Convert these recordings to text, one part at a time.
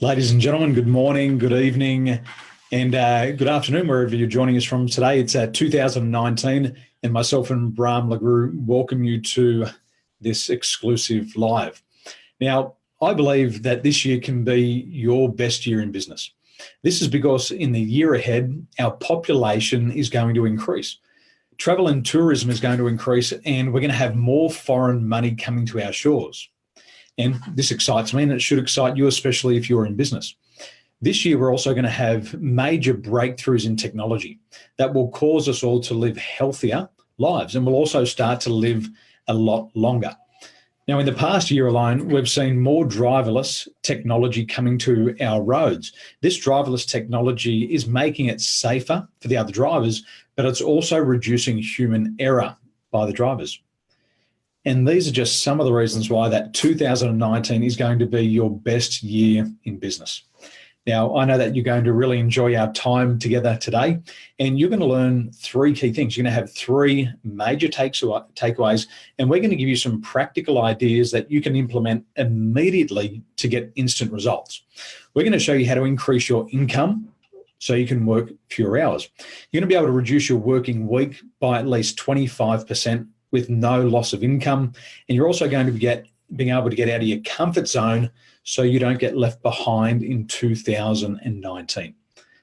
Ladies and gentlemen, good morning, good evening, and good afternoon, wherever you're joining us from today. It's 2019, and myself and Bram, Lagrou welcome you to this exclusive live. Now, I believe that this year can be your best year in business. This is because in the year ahead, our population is going to increase. Travel and tourism is going to increase, and we're going to have more foreign money coming to our shores. And this excites me, and it should excite you, especially if you're in business. This year, we're also going to have major breakthroughs in technology that will cause us all to live healthier lives, and we'll also start to live a lot longer. Now, in the past year alone, we've seen more driverless technology coming to our roads. This driverless technology is making it safer for the other drivers, but it's also reducing human error by the drivers. And these are just some of the reasons why that 2019 is going to be your best year in business. Now, I know that you're going to really enjoy our time together today, and you're going to learn three key things. You're going to have three major takeaways, and we're going to give you some practical ideas that you can implement immediately to get instant results. We're going to show you how to increase your income so you can work fewer hours. You're going to be able to reduce your working week by at least 25%. With no loss of income. And you're also going to being able to get out of your comfort zone so you don't get left behind in 2019.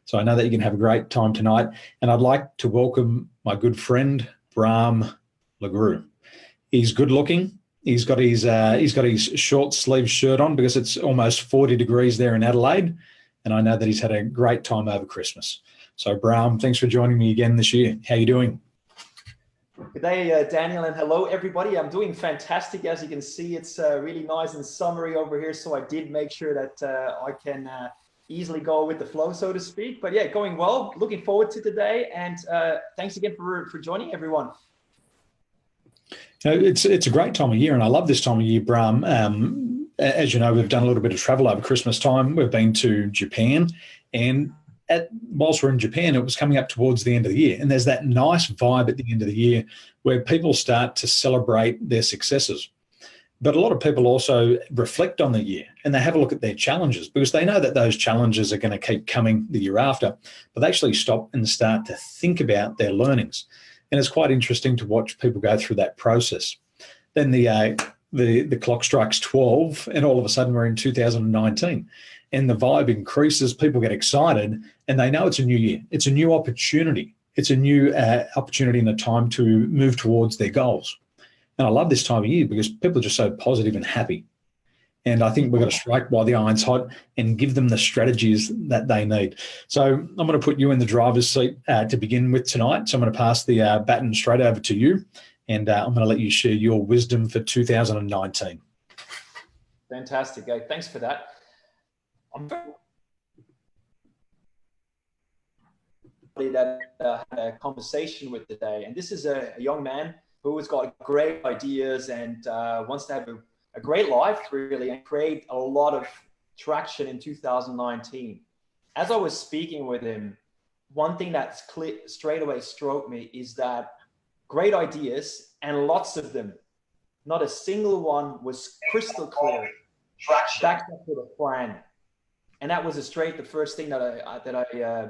So I know that you can have a great time tonight. And I'd like to welcome my good friend, Bram Lagrou. He's good looking. He's got his short sleeve shirt on because it's almost 40 degrees there in Adelaide. And I know that he's had a great time over Christmas. So Bram, thanks for joining me again this year. How are you doing? Good day, Daniel, and hello, everybody. I'm doing fantastic. As you can see, it's really nice and summery over here, so I did make sure that I can easily go with the flow, so to speak. But yeah, going well. Looking forward to today, and thanks again for joining, everyone. It's a great time of year, and I love this time of year, Bram. As you know, we've done a little bit of travel over Christmas time. We've been to Japan, and whilst we're in Japan, it was coming up towards the end of the year. And there's that nice vibe at the end of the year where people start to celebrate their successes. But a lot of people also reflect on the year and they have a look at their challenges because they know that those challenges are going to keep coming the year after. But they actually stop and start to think about their learnings. And it's quite interesting to watch people go through that process. Then the clock strikes 12 and all of a sudden we're in 2019. And the vibe increases, people get excited, and they know it's a new year. It's a new opportunity. It's a new opportunity and a time to move towards their goals. And I love this time of year because people are just so positive and happy. And I think we've got to strike while the iron's hot and give them the strategies that they need. So I'm going to put you in the driver's seat to begin with tonight. So I'm going to pass the baton straight over to you, and I'm going to let you share your wisdom for 2019. Fantastic. Thanks for that. That had a conversation with today, and this is a young man who has got great ideas and wants to have a great life, really, and create a lot of traction in 2019. As I was speaking with him, one thing that's straight away struck me is that great ideas, and lots of them, not a single one was crystal clear, backed up with a plan. And that was the first thing that I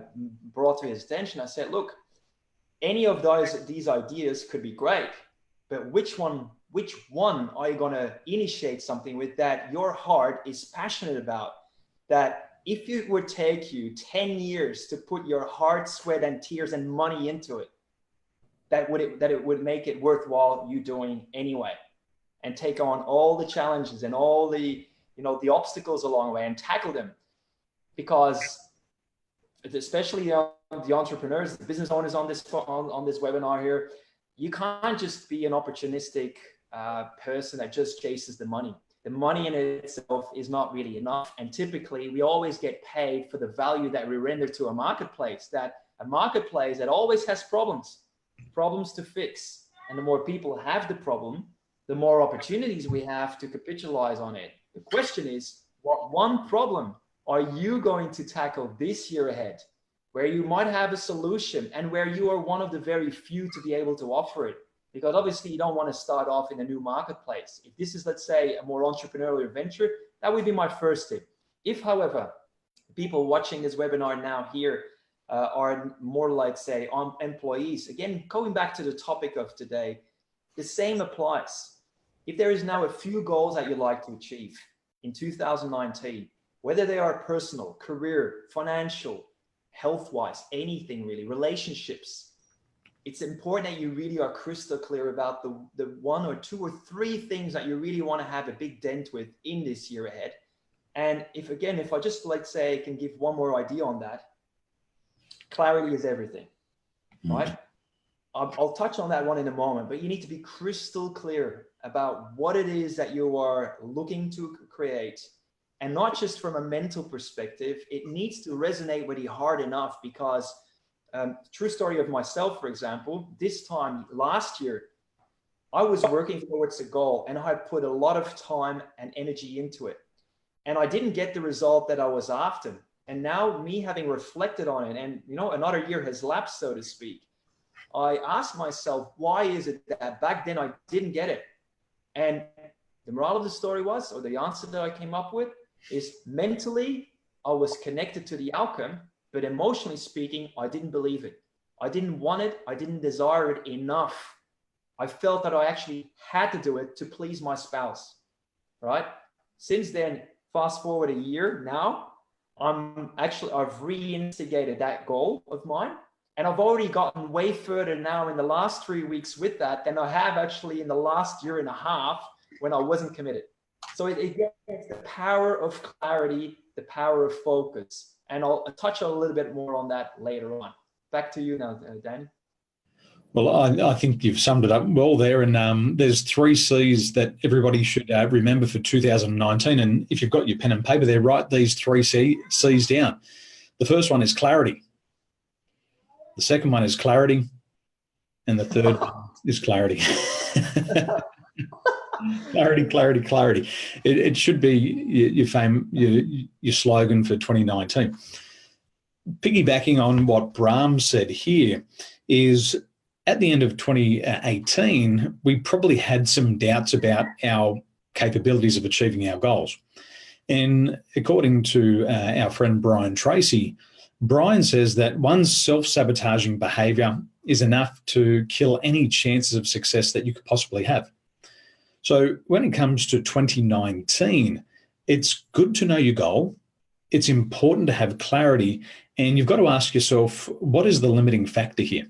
brought to his attention. I said, look, any of these ideas could be great, but which one are you going to initiate something with that your heart is passionate about? That if it would take you 10 years to put your heart, sweat, and tears and money into it, that it would make it worthwhile you doing anyway, and take on all the challenges and all the obstacles along the way and tackle them. Because especially the entrepreneurs, the business owners on this webinar here, you can't just be an opportunistic person that just chases the money. The money in itself is not really enough. And typically, we always get paid for the value that we render to a marketplace that always has problems to fix. And the more people have the problem, the more opportunities we have to capitalize on it. The question is, what one problem are you going to tackle this year ahead, where you might have a solution and where you are one of the very few to be able to offer it? Because obviously you don't want to start off in a new marketplace. If this is, let's say, a more entrepreneurial venture, that would be my first tip. If, however, people watching this webinar now here are more like, say, employees, again, going back to the topic of today, the same applies. If there is now a few goals that you'd like to achieve in 2019, whether they are personal, career, financial, health-wise, anything really, relationships, it's important that you really are crystal clear about the one or two or three things that you really want to have a big dent with in this year ahead. And if I just like say, can give one more idea on that, clarity is everything, right? I'll touch on that one in a moment, but you need to be crystal clear about what it is that you are looking to create. And not just from a mental perspective, it needs to resonate with you hard enough, because true story of myself, for example, this time last year, I was working towards a goal and I put a lot of time and energy into it. And I didn't get the result that I was after. And now me having reflected on it and, another year has lapsed, so to speak, I asked myself, why is it that back then I didn't get it? And the moral of the story was, or the answer that I came up with, is mentally, I was connected to the outcome, but emotionally speaking, I didn't believe it. I didn't want it. I didn't desire it enough. I felt that I actually had to do it to please my spouse, right? Since then, fast forward a year now, I've reinstigated that goal of mine. And I've already gotten way further now in the last 3 weeks with that than I have actually in the last year and a half when I wasn't committed. So it gets the power of clarity, the power of focus. And I'll touch a little bit more on that later on. Back to you now, Dan. Well, I think you've summed it up well there. And there's 3 C's that everybody should remember for 2019. And if you've got your pen and paper there, write these 3 C's down. The first one is clarity. The second one is clarity. And the third one is clarity. Clarity. It should be your slogan for 2019. Piggybacking on what Bram said here is, at the end of 2018, we probably had some doubts about our capabilities of achieving our goals. And according to our friend Brian Tracy, Brian says that one's self-sabotaging behavior is enough to kill any chances of success that you could possibly have. So when it comes to 2019, it's good to know your goal. It's important to have clarity, and you've got to ask yourself, what is the limiting factor here?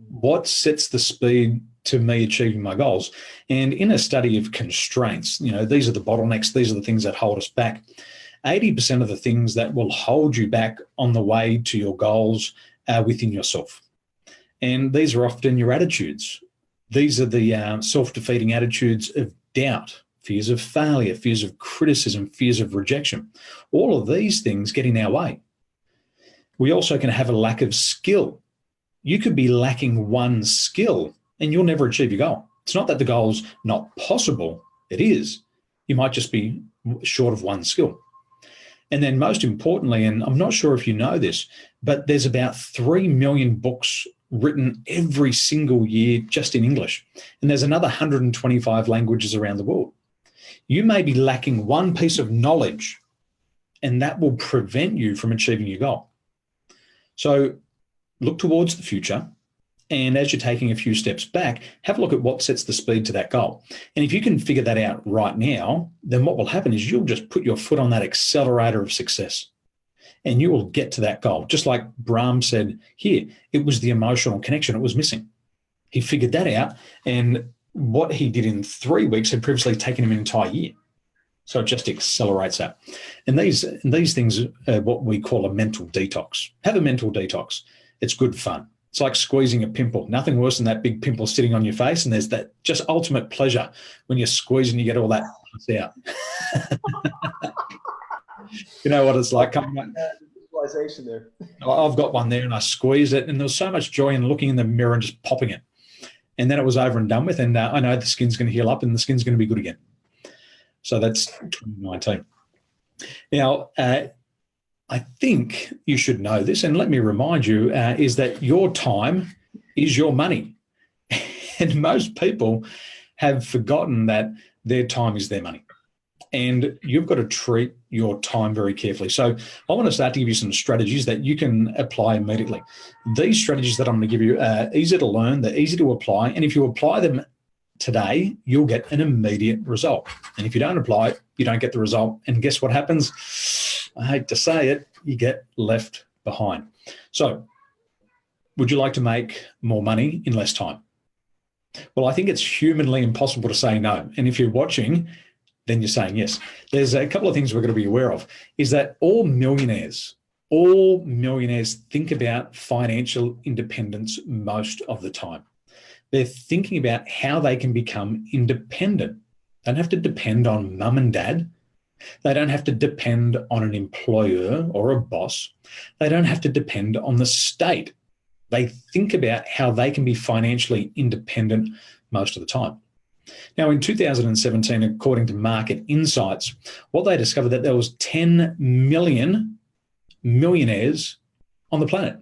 What sets the speed to me achieving my goals? And in a study of constraints, these are the bottlenecks, these are the things that hold us back. 80% of the things that will hold you back on the way to your goals are within yourself. And these are often your attitudes. These are the self-defeating attitudes of doubt, fears of failure, fears of criticism, fears of rejection. All of these things get in our way. We also can have a lack of skill. You could be lacking one skill and you'll never achieve your goal. It's not that the goal's not possible. It is. You might just be short of one skill. And then most importantly, and I'm not sure if you know this, but there's about 3 million books written every single year just in English. And there's another 125 languages around the world. You may be lacking one piece of knowledge, and that will prevent you from achieving your goal. So look towards the future. And as you're taking a few steps back, have a look at what sets the speed to that goal. And if you can figure that out right now, then what will happen is you'll just put your foot on that accelerator of success and you will get to that goal. Just like Bram said here, it was the emotional connection it was missing. He figured that out, and what he did in 3 weeks had previously taken him an entire year. So it just accelerates that. And these things are what we call a mental detox. Have a mental detox. It's good fun. It's like squeezing a pimple. Nothing worse than that big pimple sitting on your face. And there's that just ultimate pleasure when you squeeze and you get all that out. You know what it's like. Visualization there. I've got one there and I squeezed it, and there was so much joy in looking in the mirror and just popping it. And then it was over and done with. And I know the skin's going to heal up and the skin's going to be good again. So that's 2019. Now, I think you should know this, and let me remind you, is that your time is your money. And most people have forgotten that their time is their money. And you've got to treat your time very carefully. So I want to start to give you some strategies that you can apply immediately. These strategies that I'm going to give you are easy to learn, they're easy to apply. And if you apply them today, you'll get an immediate result. And if you don't apply it, you don't get the result. And guess what happens? I hate to say it, you get left behind. So would you like to make more money in less time? Well, I think it's humanly impossible to say no. And if you're watching, then you're saying yes. There's a couple of things we're going to be aware of, is that all millionaires think about financial independence most of the time. They're thinking about how they can become independent. They don't have to depend on mum and dad. They don't have to depend on an employer or a boss. They don't have to depend on the state. They think about how they can be financially independent most of the time. Now, in 2017, according to Market Insights, what they discovered that there was 10 million millionaires on the planet.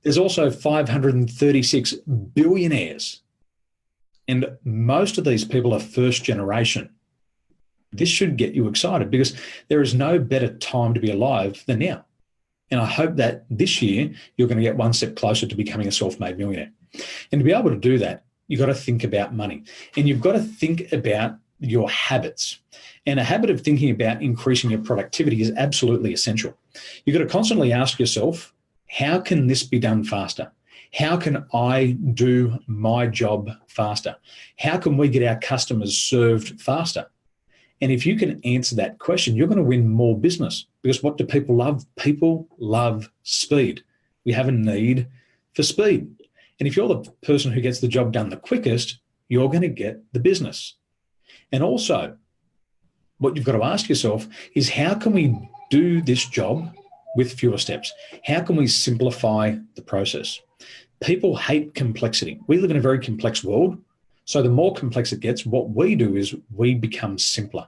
There's also 536 billionaires. And most of these people are first generation. This should get you excited because there is no better time to be alive than now. And I hope that this year you're going to get one step closer to becoming a self-made millionaire. And to be able to do that, you've got to think about money. And you've got to think about your habits. And a habit of thinking about increasing your productivity is absolutely essential. You've got to constantly ask yourself, how can this be done faster? How can I do my job faster? How can we get our customers served faster? And if you can answer that question, you're going to win more business, because what do people love? People love speed. We have a need for speed. And if you're the person who gets the job done the quickest, you're going to get the business. And also, what you've got to ask yourself is, how can we do this job with fewer steps? How can we simplify the process? People hate complexity. We live in a very complex world. So the more complex it gets, what we do is we become simpler.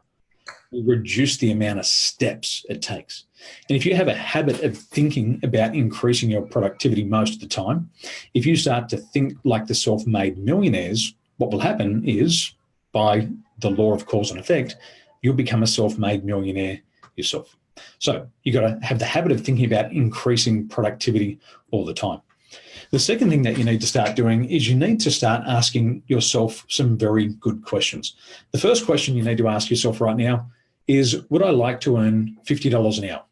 We reduce the amount of steps it takes. And if you have a habit of thinking about increasing your productivity most of the time, if you start to think like the self-made millionaires, what will happen is, by the law of cause and effect, you'll become a self-made millionaire yourself. So you've got to have the habit of thinking about increasing productivity all the time. The second thing that you need to start doing is you need to start asking yourself some very good questions. The first question you need to ask yourself right now is, would I like to earn $50 an hour?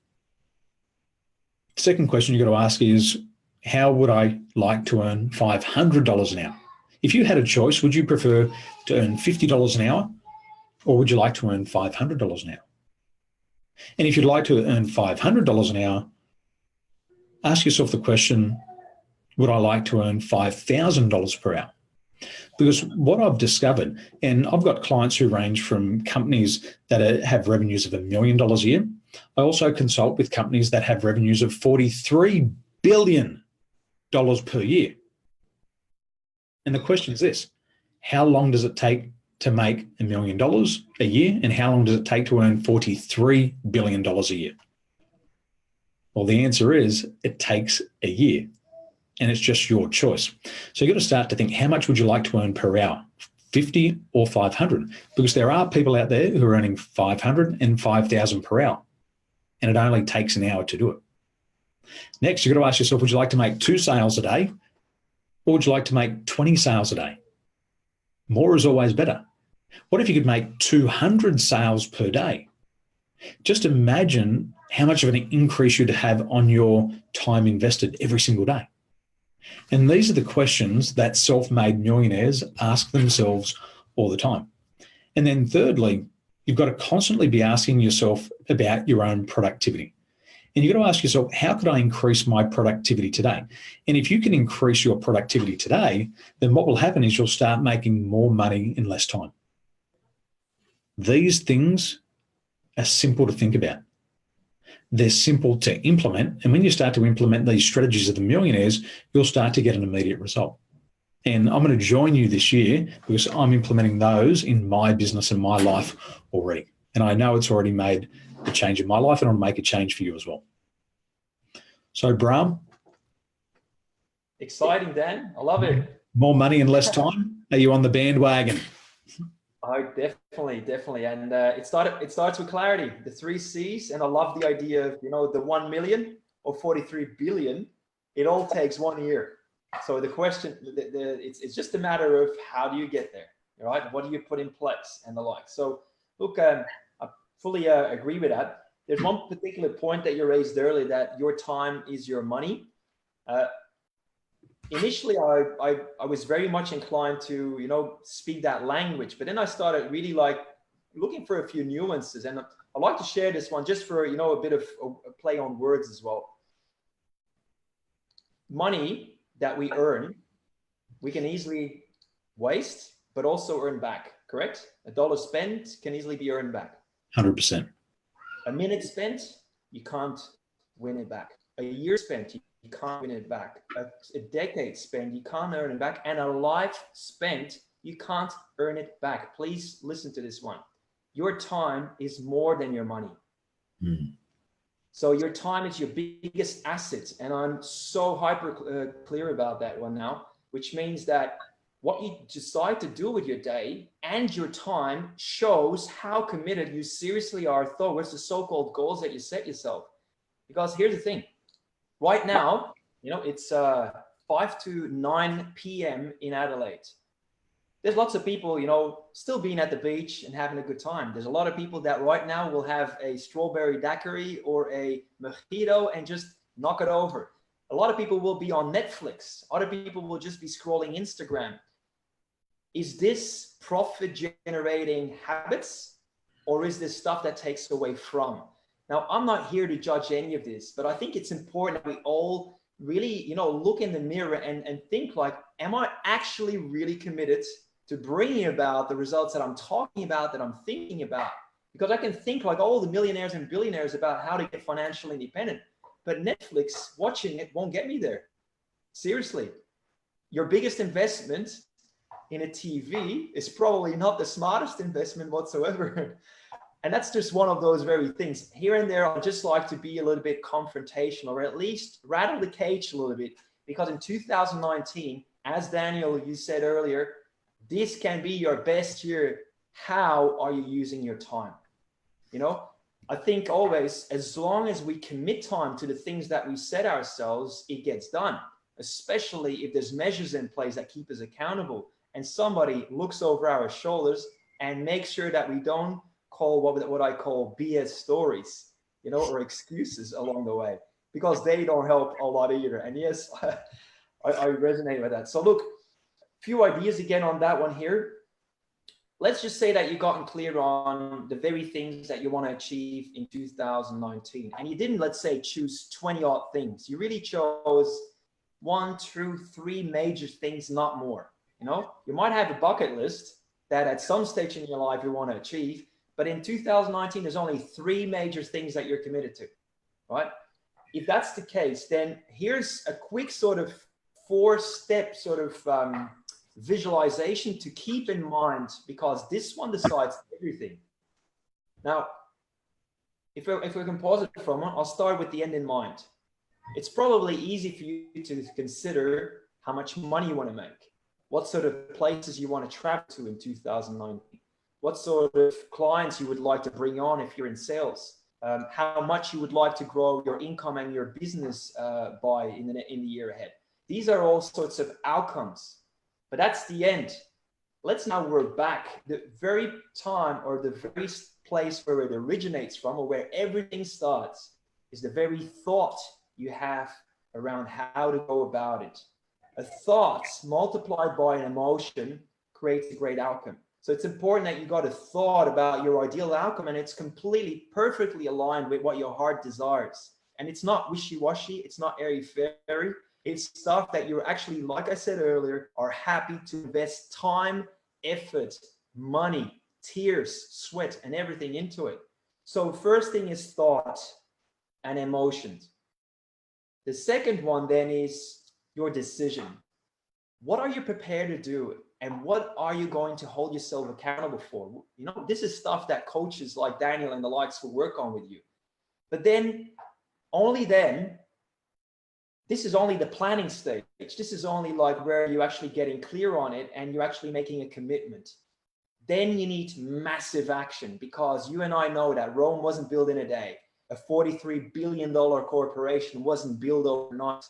The second question you've got to ask is, how would I like to earn $500 an hour? If you had a choice, would you prefer to earn $50 an hour, or would you like to earn $500 an hour? And if you'd like to earn $500 an hour, ask yourself the question, would I like to earn $5,000 per hour? Because what I've discovered, and I've got clients who range from companies that have revenues of $1 million a year. I also consult with companies that have revenues of $43 billion per year. And the question is this: how long does it take to make $1 million a year? And how long does it take to earn $43 billion a year? Well, the answer is, it takes a year. And it's just your choice. So you've got to start to think, how much would you like to earn per hour? 50 or 500? Because there are people out there who are earning 500 and 5,000 per hour. And it only takes an hour to do it. Next, you've got to ask yourself, would you like to make 2 sales a day? Or would you like to make 20 sales a day? More is always better. What if you could make 200 sales per day? Just imagine how much of an increase you'd have on your time invested every single day. And these are the questions that self-made millionaires ask themselves all the time. And then thirdly, you've got to constantly be asking yourself about your own productivity. And you've got to ask yourself, how could I increase my productivity today? And if you can increase your productivity today, then what will happen is you'll start making more money in less time. These things are simple to think about. They're simple to implement. And when you start to implement these strategies of the millionaires, you'll start to get an immediate result. And I'm going to join you this year because I'm implementing those in my business and my life already. And I know it's already made a change in my life, and I want to make a change for you as well. So, Bram. Exciting, Dan. I love it. More money and less time. Are you on the bandwagon? Oh, definitely. And it starts with clarity, the 3 C's. And I love the idea of, the 1 million or 43 billion. It all takes 1 year. So the question, it's just a matter of how do you get there, right? What do you put in place and the like. So look, I fully agree with that. There's one particular point that you raised earlier, that your time is your money. Initially, I was very much inclined to, speak that language, but then I started really looking for a few nuances, and I'd like to share this one just for, a bit of a play on words as well. Money that we earn, we can easily waste, but also earn back, correct? $1 spent can easily be earned back. 100%. A minute spent, you can't win it back. A year spent, you can't win it back. A decade spent, you can't earn it back. And a life spent, you can't earn it back. Please listen to this one. Your time is more than your money. Mm. So your time is your biggest asset. And I'm so hyper clear about that one now, which means that what you decide to do with your day and your time shows how committed you seriously are towards the so-called goals that you set yourself. Because here's the thing. Right now, it's 5 to 9 p.m. in Adelaide. There's lots of people, still being at the beach and having a good time. There's a lot of people that right now will have a strawberry daiquiri or a mojito and just knock it over. A lot of people will be on Netflix. Other people will just be scrolling Instagram. Is this profit generating habits, or is this stuff that takes away from? Now, I'm not here to judge any of this, but I think it's important that we all really, look in the mirror and think am I actually really committed to bringing about the results that I'm talking about, that I'm thinking about? Because I can think like all the millionaires and billionaires about how to get financially independent, but Netflix watching it won't get me there. Seriously, your biggest investment in a TV is probably not the smartest investment whatsoever. And that's just one of those very things. Here and there, I'd just like to be a little bit confrontational, or at least rattle the cage a little bit, because in 2019, as Daniel, you said earlier, this can be your best year. How are you using your time? I think always, as long as we commit time to the things that we set ourselves, it gets done, especially if there's measures in place that keep us accountable and somebody looks over our shoulders and makes sure that we don't call what I call BS stories, or excuses along the way, because they don't help a lot either. And yes, I resonate with that. So look, a few ideas again on that one here. Let's just say that you've gotten clear on the very things that you want to achieve in 2019. And you didn't, let's say, choose 20 odd things. You really chose 1, 2, 3 major things, not more. You might have a bucket list that at some stage in your life you want to achieve, but in 2019, there's only 3 major things that you're committed to, right? If that's the case, then here's a quick sort of 4-step sort of visualization to keep in mind, because this one decides everything. Now, if we can pause it for a moment, I'll start with the end in mind. It's probably easy for you to consider how much money you want to make, what sort of places you want to travel to in 2019, what sort of clients you would like to bring on if you're in sales, how much you would like to grow your income and your business by in the year ahead. These are all sorts of outcomes, but that's the end. Let's now work back. The very time, or the very place where it originates from, or where everything starts, is the very thought you have around how to go about it. A thought multiplied by an emotion creates a great outcome. So it's important that you got a thought about your ideal outcome, and it's completely, perfectly aligned with what your heart desires. And it's not wishy-washy, it's not airy-fairy. It's stuff that you're actually, like I said earlier, are happy to invest time, effort, money, tears, sweat, and everything into it. So first thing is thought and emotions. The second one then is your decision. What are you prepared to do? And what are you going to hold yourself accountable for? You know, this is stuff that coaches like Daniel and the likes will work on with you. But then, only then, this is only the planning stage. This is only like where you're actually getting clear on it and you're actually making a commitment. Then you need massive action, because you and I know that Rome wasn't built in a day. A $43 billion corporation wasn't built overnight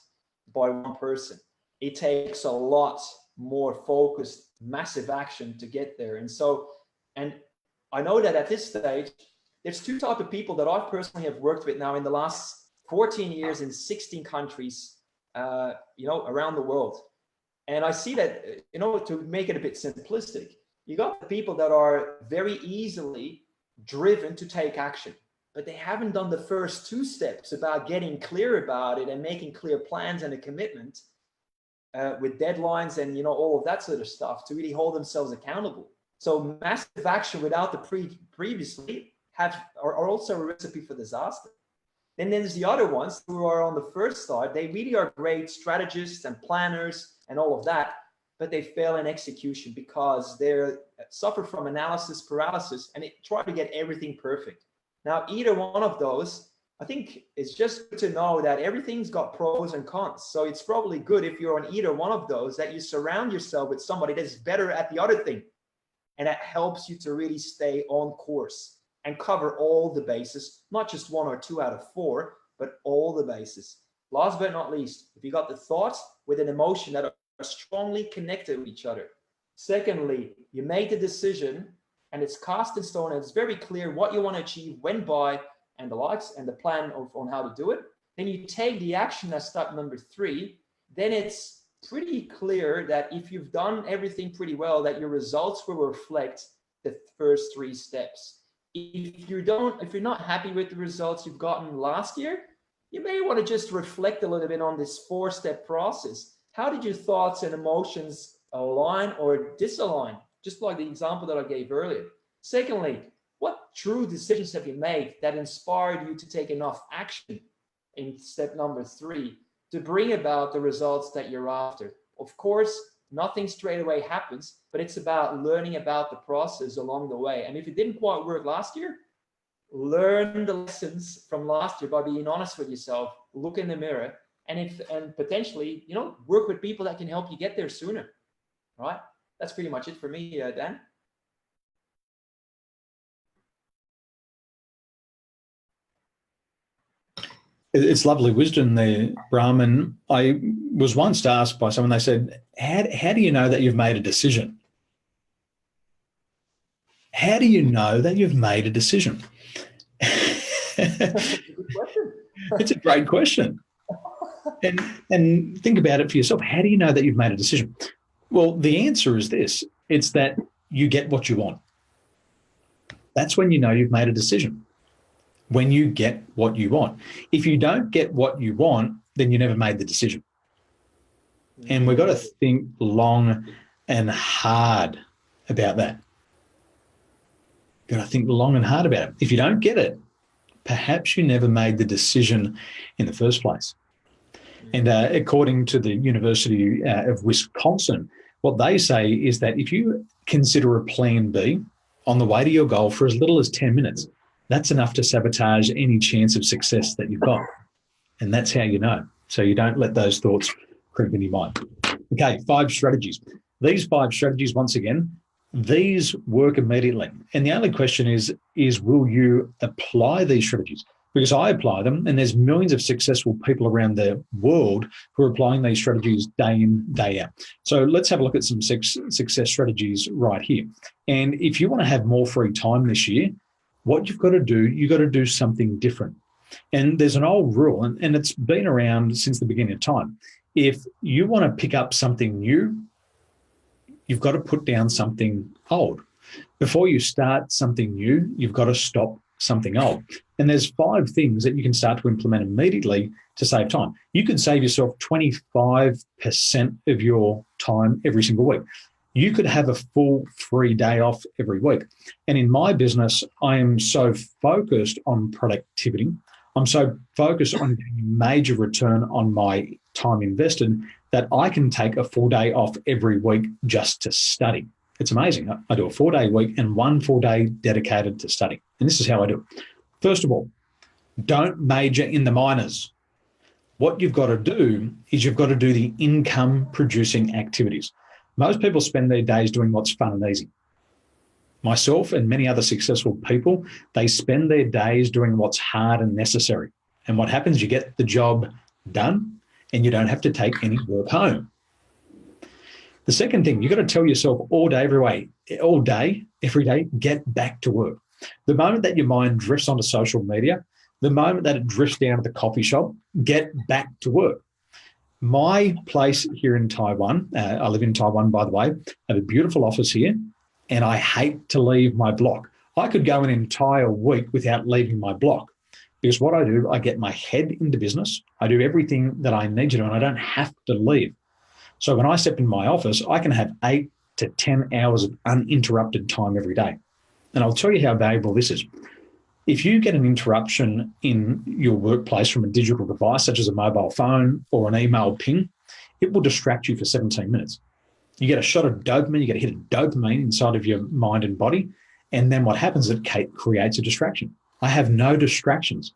by one person. It takes a lot more focused, massive action to get there. And I know that at this stage, there's two types of people that I personally have worked with now in the last 14 years in 16 countries, around the world. And I see that, to make it a bit simplistic, you got the people that are very easily driven to take action, but they haven't done the first two steps about getting clear about it and making clear plans and a commitment with deadlines and, all of that sort of stuff to really hold themselves accountable. So massive action without the previously are also a recipe for disaster. Then there's the other ones who are on the first side. They really are great strategists and planners and all of that, but they fail in execution because they suffer from analysis paralysis and they try to get everything perfect. Now, either one of those, I think it's just good to know that everything's got pros and cons. So it's probably good if you're on either one of those that you surround yourself with somebody that's better at the other thing. And that helps you to really stay on course and cover all the bases, not just 1 or 2 out of 4, but all the bases. Last but not least, if you got the thoughts with an emotion that are strongly connected with each other. Secondly, you made the decision and it's cast in stone and it's very clear what you want to achieve, when, by, and the likes, and the plan on how to do it. Then you take the action as step number 3. Then it's pretty clear that if you've done everything pretty well, that your results will reflect the first 3 steps. If you're not happy with the results you've gotten last year, you may want to just reflect a little bit on this 4-step process. How did your thoughts and emotions align or disalign? Just like the example that I gave earlier. Secondly, what true decisions have you made that inspired you to take enough action in step number 3 to bring about the results that you're after? Of course, nothing straight away happens, but it's about learning about the process along the way. And if it didn't quite work last year, learn the lessons from last year by being honest with yourself, look in the mirror, and potentially, work with people that can help you get there sooner, right? That's pretty much it for me, Dan. It's lovely wisdom there, Bram. And I was once asked by someone, they said, how do you know that you've made a decision? How do you know that you've made a decision? It's a great question. And think about it for yourself. How do you know that you've made a decision? Well, the answer is this. It's that you get what you want. That's when you know you've made a decision. When you get what you want. If you don't get what you want, then you never made the decision. And we've got to think long and hard about that. You've got to think long and hard about it. If you don't get it, perhaps you never made the decision in the first place. And according to the University of Wisconsin, what they say is that if you consider a plan B on the way to your goal for as little as 10 minutes, that's enough to sabotage any chance of success that you've got. And that's how you know. So you don't let those thoughts creep in your mind. Okay, 5 strategies. These 5 strategies, once again, these work immediately. And the only question is will you apply these strategies? Because I apply them, and there's millions of successful people around the world who are applying these strategies day in, day out. So let's have a look at some success strategies right here. And if you want to have more free time this year, what you've got to do, you've got to do something different. And there's an old rule, and it's been around since the beginning of time. If you want to pick up something new, you've got to put down something old. Before you start something new, you've got to stop something old. And there's 5 things that you can start to implement immediately to save time. You can save yourself 25% of your time every single week. You could have a full free day off every week. And in my business, I am so focused on productivity. I'm so focused on getting a major return on my time invested that I can take a full day off every week just to study. It's amazing. I do a 4-day week and 1 full day dedicated to study. And this is how I do it. First of all, don't major in the minors. What you've got to do is you've got to do the income producing activities. Most people spend their days doing what's fun and easy. Myself and many other successful people, they spend their days doing what's hard and necessary. And what happens, you get the job done and you don't have to take any work home. The second thing, you've got to tell yourself all day, every day, get back to work. The moment that your mind drifts onto social media, the moment that it drifts down to the coffee shop, get back to work. My place here in Taiwan, I live in Taiwan, by the way, I have a beautiful office here, and I hate to leave my block. I could go an entire week without leaving my block because what I do, I get my head into business. I do everything that I need to do, and I don't have to leave. So when I step in my office, I can have 8 to 10 hours of uninterrupted time every day. And I'll tell you how valuable this is. If you get an interruption in your workplace from a digital device, such as a mobile phone or an email ping, it will distract you for 17 minutes. You get a shot of dopamine, you get a hit of dopamine inside of your mind and body. And then what happens is it creates a distraction. I have no distractions.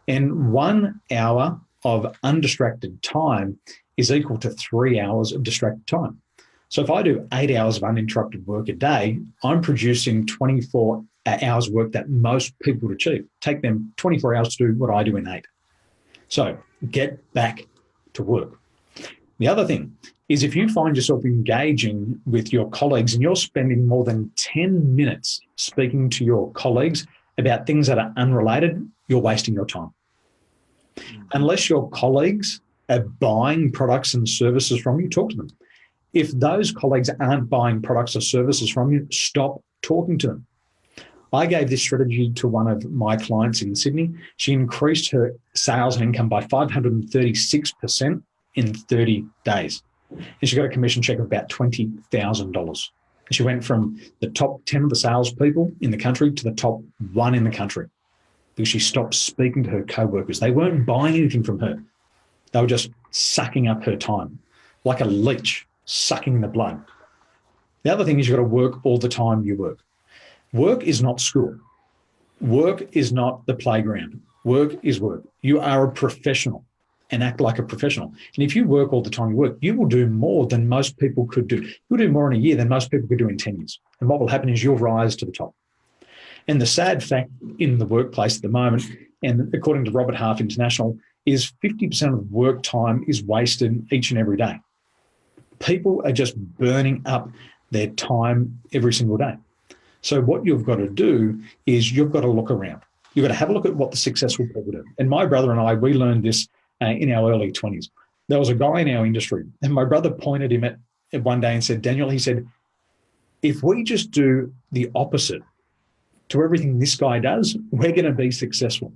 And 1 hour of undistracted time is equal to 3 hours of distracted time. So if I do 8 hours of uninterrupted work a day, I'm producing 24 hours work that most people would achieve. Take them 24 hours to do what I do in 8. So get back to work. The other thing is if you find yourself engaging with your colleagues and you're spending more than 10 minutes speaking to your colleagues about things that are unrelated, you're wasting your time. Unless your colleagues are buying products and services from you, talk to them. If those colleagues aren't buying products or services from you, stop talking to them. I gave this strategy to one of my clients in Sydney. She increased her sales and income by 536% in 30 days. And she got a commission check of about $20,000. She went from the top 10 of the salespeople in the country to the top 1 in the country because she stopped speaking to her co-workers. They weren't buying anything from her. They were just sucking up her time like a leech, sucking the blood. The other thing is you've got to work all the time you work. Work is not school. Work is not the playground. Work is work. You are a professional and act like a professional. And if you work all the time you work, you will do more than most people could do. You'll do more in a year than most people could do in 10 years. And what will happen is you'll rise to the top. And the sad fact in the workplace at the moment, and according to Robert Half International, is 50% of work time is wasted each and every day. People are just burning up their time every single day. So what you've got to do is you've got to look around. You've got to have a look at what the successful people do. And my brother and I, we learned this in our early 20s. There was a guy in our industry, and my brother pointed him at one day and said, Daniel, he said, if we just do the opposite to everything this guy does, we're going to be successful.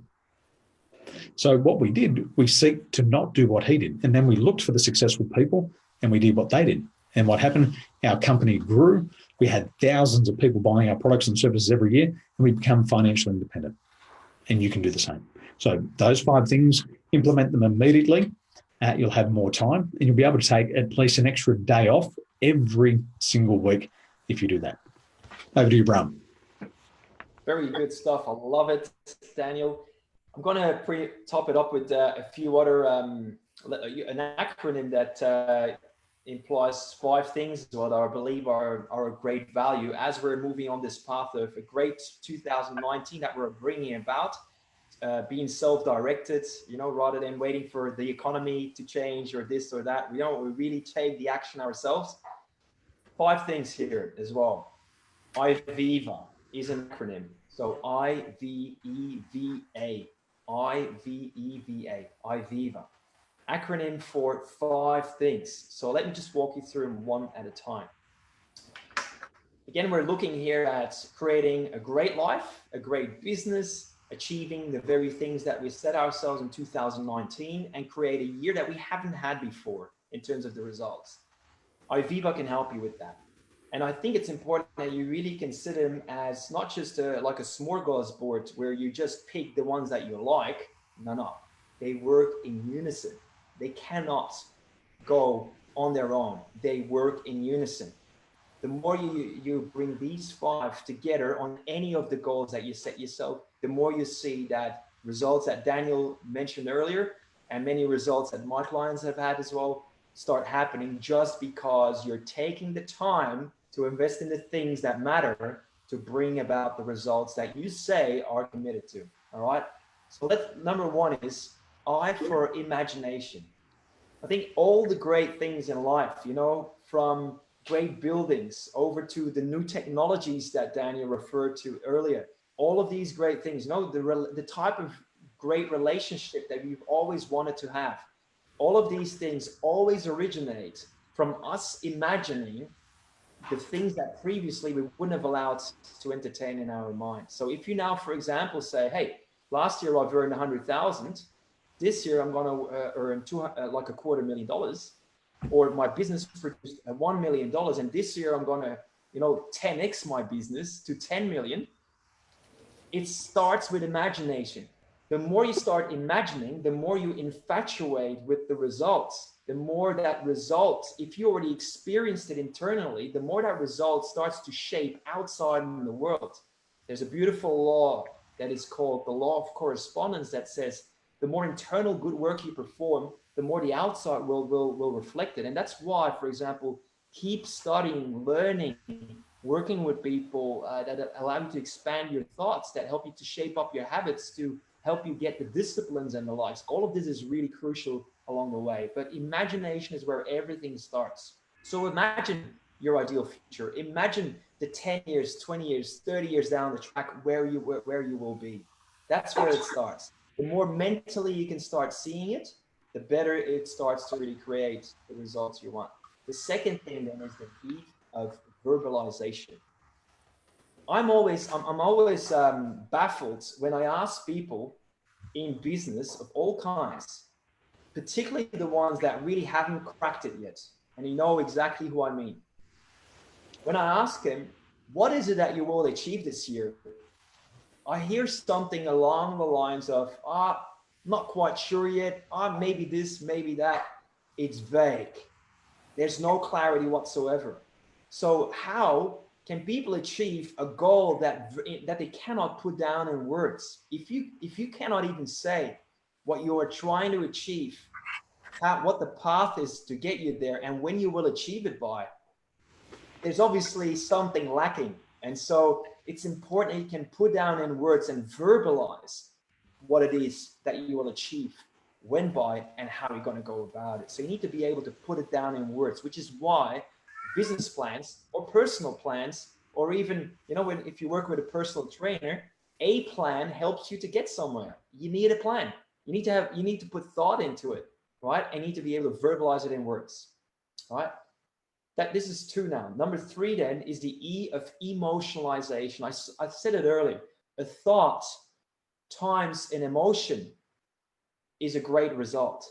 So what we did, we seek to not do what he did. And then we looked for the successful people and we did what they did. And what happened, our company grew. We had thousands of people buying our products and services every year, and we become financially independent. And you can do the same. So those 5 things, implement them immediately. You'll have more time and you'll be able to take at least an extra day off every single week if you do that. Over to you, Bram. Very good stuff. I love it, Daniel. I'm going to top it up with a few other, an acronym that implies 5 things what I believe are a great value as we're moving on this path of a great 2019 that we're bringing about, being self-directed, rather than waiting for the economy to change or this or that. We really take the action ourselves. 5 things here as well. IVEVA is an acronym. So IVEVA, IVEVA, IVEVA. Acronym for 5 things. So let me just walk you through them one at a time. Again, we're looking here at creating a great life, a great business, achieving the very things that we set ourselves in 2019 and create a year that we haven't had before in terms of the results. IVEVA can help you with that. And I think it's important that you really consider them as not just like a smorgasbord where you just pick the ones that you like. No. They work in unison. They cannot go on their own. They work in unison. The more you bring these five together on any of the goals that you set yourself, the more you see that results that Daniel mentioned earlier, and many results that my clients have had as well, start happening just because you're taking the time to invest in the things that matter to bring about the results that you say are committed to. All right. So number one is I for imagination. I think all the great things in life, from great buildings over to the new technologies that Daniel referred to earlier, all of these great things, the type of great relationship that we've always wanted to have, all of these things always originate from us imagining the things that previously we wouldn't have allowed to entertain in our mind. So if you now, for example, say, hey, last year I've earned 100,000, this year I'm going to earn like $250,000, or my business produced $1 million, and this year I'm going to 10x my business to 10 million. It starts with imagination. The more you start imagining, the more you infatuate with the results. The more that result, if you already experienced it internally, the more that result starts to shape outside in the world. There's a beautiful law that is called the law of correspondence that says the more internal good work you perform, the more the outside world will reflect it. And that's why, for example, keep studying, learning, working with people that allow you to expand your thoughts, that help you to shape up your habits, to help you get the disciplines and the likes. All of this is really crucial along the way. But imagination is where everything starts. So imagine your ideal future. Imagine the 10 years, 20 years, 30 years down the track where you will be. That's where it starts. The more mentally you can start seeing it, the better it starts to really create the results you want. The second thing then is the key of verbalization. I'm always baffled when I ask people in business of all kinds, particularly the ones that really haven't cracked it yet, and you know exactly who I mean. When I ask them, what is it that you will achieve this year? I hear something along the lines of, not quite sure yet, maybe this, maybe that. It's vague. There's no clarity whatsoever. So how can people achieve a goal that they cannot put down in words? If you cannot even say what you are trying to achieve, what the path is to get you there, and when you will achieve it by, there's obviously something lacking. And so it's important you can put down in words and verbalize what it is that you will achieve, when by, and how you're going to go about it. So you need to be able to put it down in words, which is why business plans or personal plans, or even, if you work with a personal trainer, a plan helps you to get somewhere. You need a plan. You need to put thought into it, right? And you need to be able to verbalize it in words, right? This is 2 now. Number 3 then is the E of emotionalization. I said it earlier. A thought times an emotion is a great result.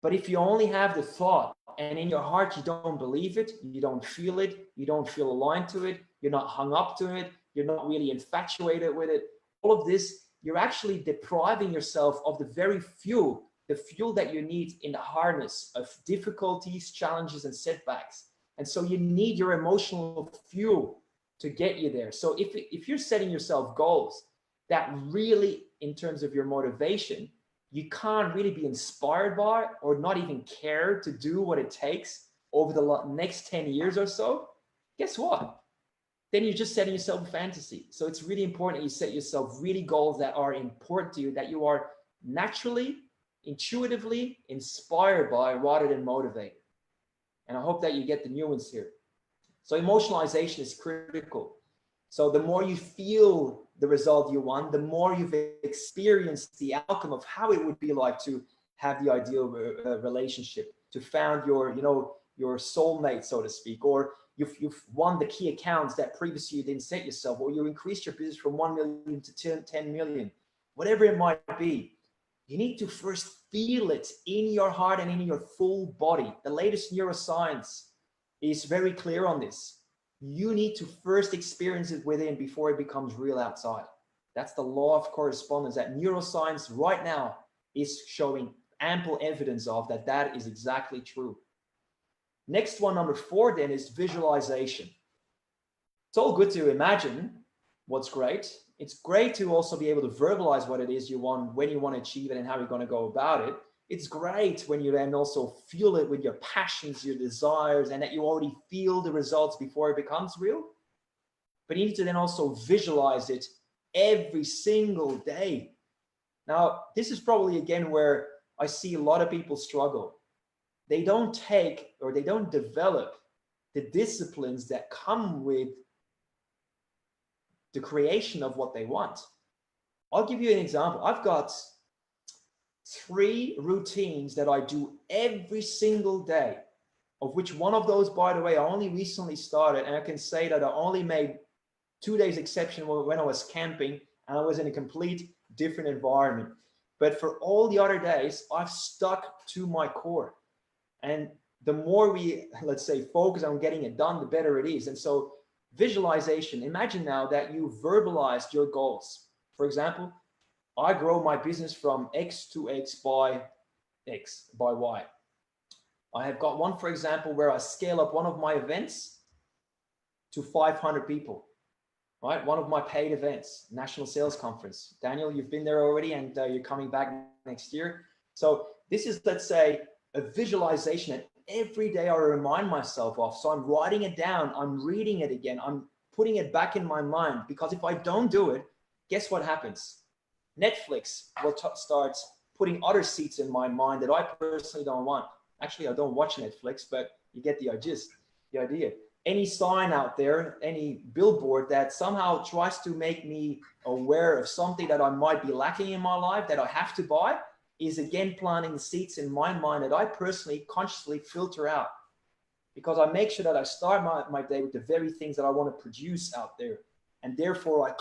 But if you only have the thought and in your heart you don't believe it, you don't feel it, you don't feel aligned to it, you're not hung up to it, you're not really infatuated with it, all of this, you're actually depriving yourself of the very fuel, the fuel that you need in the harness of difficulties, challenges, and setbacks. And so you need your emotional fuel to get you there. So if you're setting yourself goals that really, in terms of your motivation, you can't really be inspired by or not even care to do what it takes over the next 10 years or so, guess what? Then you're just setting yourself a fantasy. So it's really important that you set yourself really goals that are important to you, that you are naturally, intuitively inspired by rather than motivated. And I hope that you get the nuance here. So emotionalization is critical. So the more you feel the result you want, the more you've experienced the outcome of how it would be like to have the ideal relationship, to found your soulmate, so to speak, or you've won the key accounts that previously you didn't set yourself, or you increased your business from 1 million to 10 million, whatever it might be. You need to first feel it in your heart and in your full body. The latest neuroscience is very clear on this. You need to first experience it within before it becomes real outside. That's the law of correspondence that neuroscience right now is showing ample evidence of that is exactly true. Next one, number 4 then, is visualization. It's all good to imagine what's great. It's great to also be able to verbalize what it is you want, when you want to achieve it, and how you're going to go about it. It's great when you then also feel it with your passions, your desires, and that you already feel the results before it becomes real. But you need to then also visualize it every single day. Now, this is probably, again, where I see a lot of people struggle. They don't take, or they don't develop the disciplines that come with the creation of what they want. I'll give you an example. I've got 3 routines that I do every single day, of which one of those, by the way, I only recently started, and I can say that I only made 2 days exception when I was camping and I was in a complete different environment. But for all the other days, I've stuck to my core. And the more we, let's say, focus on getting it done, the better it is. And so visualization, imagine now that you verbalized your goals. For example, I grow my business from X to X by Y. I have got one, for example, where I scale up one of my events to 500 people, right? One of my paid events, National Sales Conference. Daniel, you've been there already, and you're coming back next year. So this is, let's say, a visualization that every day I remind myself of. So I'm writing it down, I'm reading it again, I'm putting it back in my mind, because if I don't do it, guess what happens? Netflix will start putting other seats in my mind that I personally don't want. Actually, I don't watch Netflix, but you get the idea. Any sign out there, any billboard that somehow tries to make me aware of something that I might be lacking in my life that I have to buy, is again planting seeds in my mind that I personally consciously filter out, because I make sure that I start my day with the very things that I want to produce out there. And therefore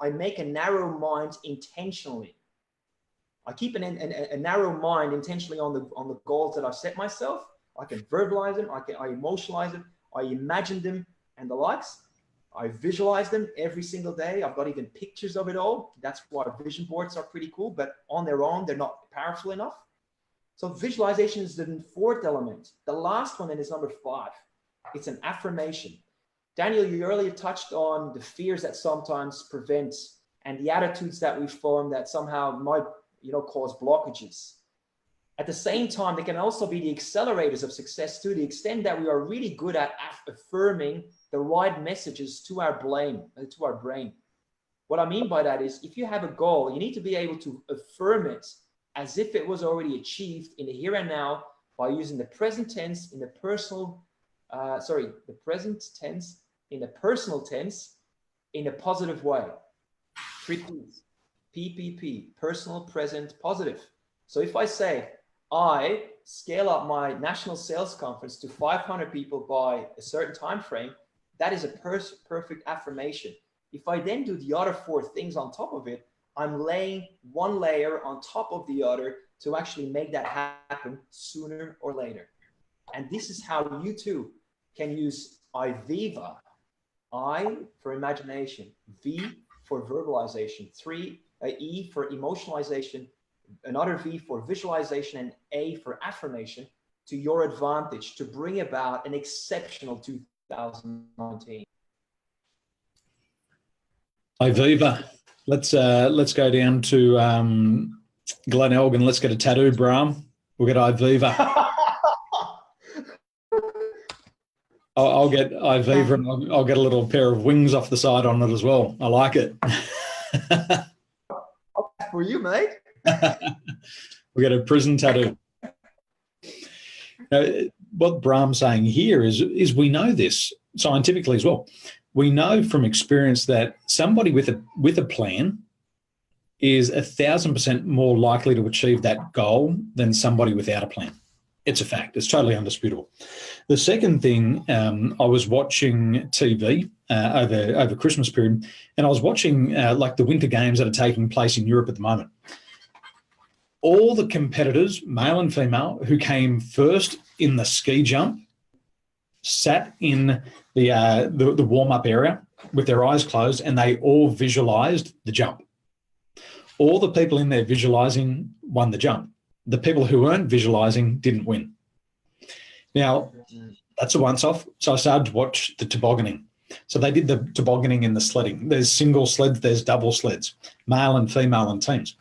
I make a narrow mind intentionally. I keep a narrow mind intentionally on the goals that I've set myself. I can verbalize them, I emotionalize them, I imagine them and the likes. I visualize them every single day. I've got even pictures of it all. That's why vision boards are pretty cool, but on their own, they're not powerful enough. So visualization is the 4th element. The last one then is number 5. It's an affirmation. Daniel, you earlier touched on the fears that sometimes prevent, and the attitudes that we form that somehow might, cause blockages. At the same time, they can also be the accelerators of success to the extent that we are really good at affirming the right messages to our brain. What I mean by that is, if you have a goal, you need to be able to affirm it as if it was already achieved in the here and now by using the present tense in the personal tense in a positive way. 3 P's. PPP, personal, present, positive. So if I say, I scale up my national sales conference to 500 people by a certain time frame, that is a perfect affirmation. If I then do the other 4 things on top of it, I'm laying one layer on top of the other to actually make that happen sooner or later. And this is how you too can use IVIVA. I for imagination, V for verbalization, E for emotionalization, another V for visualization, and A for affirmation to your advantage to bring about an exceptional 2019. IVIVA. Let's go down to Glen Elgin. Let's get a tattoo, Bram. We'll get IVIVA. I'll get IVIVA, and I'll get a little pair of wings off the side on it as well. I like it. For you, mate. We'll get a prison tattoo. What Bram's saying here is we know this scientifically as well. We know from experience that somebody with a plan is 1,000% more likely to achieve that goal than somebody without a plan. It's a fact. It's totally undisputable. The second thing, I was watching TV over Christmas period, and I was watching like the winter games that are taking place in Europe at the moment. All the competitors, male and female, who came first in the ski jump sat in the warm-up area with their eyes closed, and they all visualized the jump. All the people in there visualizing won the jump. The people who weren't visualizing didn't win. Now, that's a once-off. So I started to watch the tobogganing. So they did the tobogganing and the sledding. There's single sleds, there's double sleds, male and female in teams.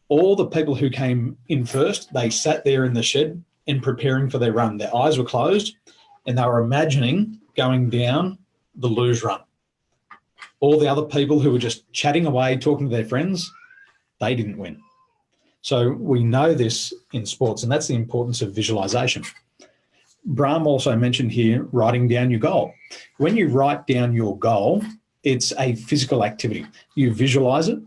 All the people who came in first, they sat there in the shed and preparing for their run. Their eyes were closed and they were imagining going down the luge run. All the other people who were just chatting away, talking to their friends, they didn't win. So we know this in sports, and that's the importance of visualization. Bram also mentioned here writing down your goal. When you write down your goal, it's a physical activity. You visualize it,